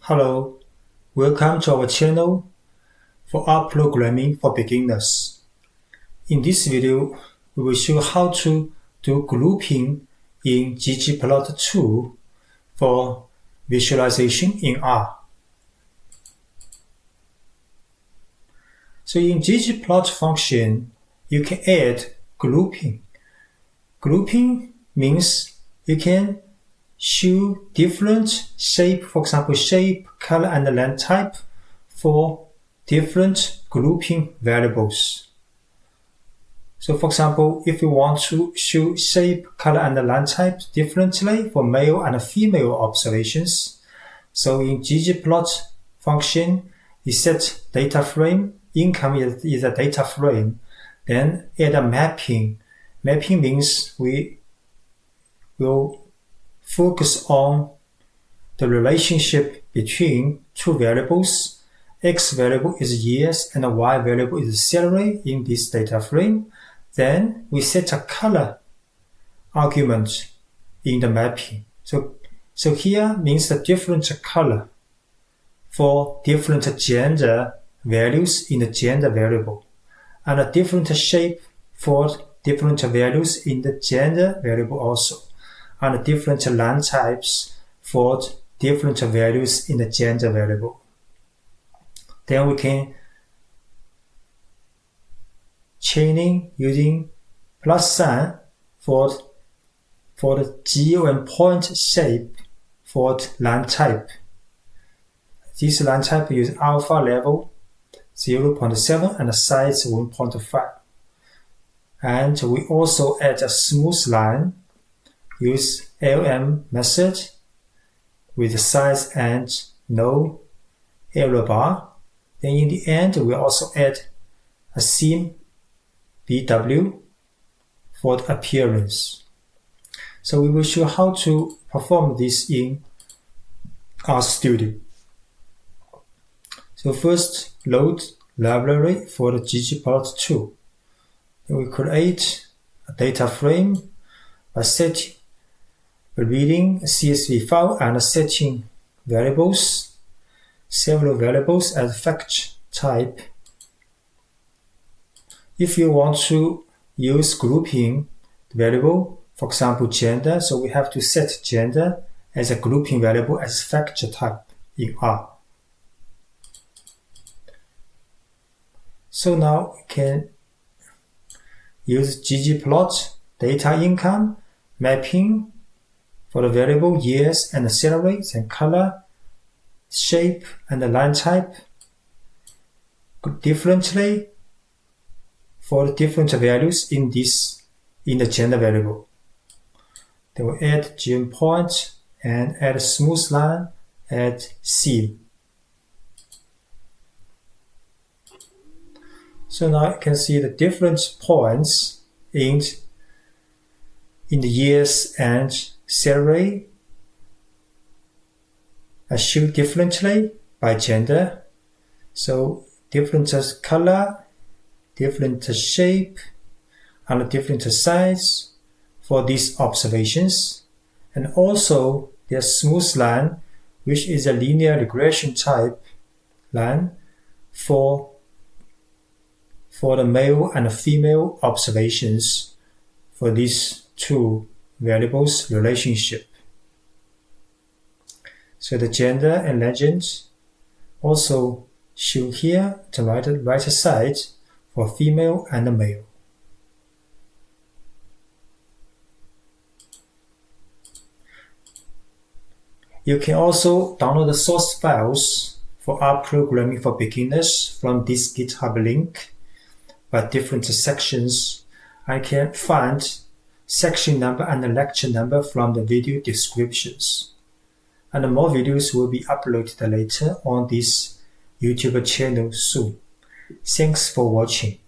Hello, welcome to our channel for rprogramming for beginners. In this video, we will show how to do grouping in ggplot2 for visualization in R. So in ggplot function, you can add grouping. Grouping means you can show different shape, for example, shape, color, and length type for different grouping variables. So for example, if you want to show shape, color, and length type differently for male and female observations, so in ggplot function, you set data frame, income is a data frame, then add a mapping. Mapping means we will focus on the relationship between two variables. X variable is years and Y variable is salary in this data frame. Then we set a color argument in the mapping. So here means the different color for different gender values in the gender variable, and a different shape for different values in the gender variable also, and different length types for different values in the gender variable. Then we can chaining using plus sign for the geo and point shape for length type. This length type use alpha level 0.7 and size 1.5. And we also add a smooth line, use LM method with size and no error bar. Then in the end, we also add a seam BW for the appearance. So we will show how to perform this in RStudio. So first, load library for the ggplot2. Then we create a data frame by reading a CSV file and setting variables, several variables as fetch type. If you want to use grouping variable, for example, gender, so we have to set gender as a grouping variable as fetch type in R. So now we can use ggplot data income mapping for the variable years and salary and color, shape, and the line type differently for different values in the gender variable. Then we add geo point and add smooth line, add seam. So now you can see the different points in the years and salary are shown differently by gender. So different color, different shape, and different size for these observations. And also there's smooth line, which is a linear regression type line for the male and female observations for these two variables relationship. So the gender and legend also show here to right side for female and male. You can also download the source files for rprogramming for beginners from this GitHub link by different sections. I can find section number and lecture number from the video descriptions. And more videos will be uploaded later on this YouTube channel soon. Thanks for watching.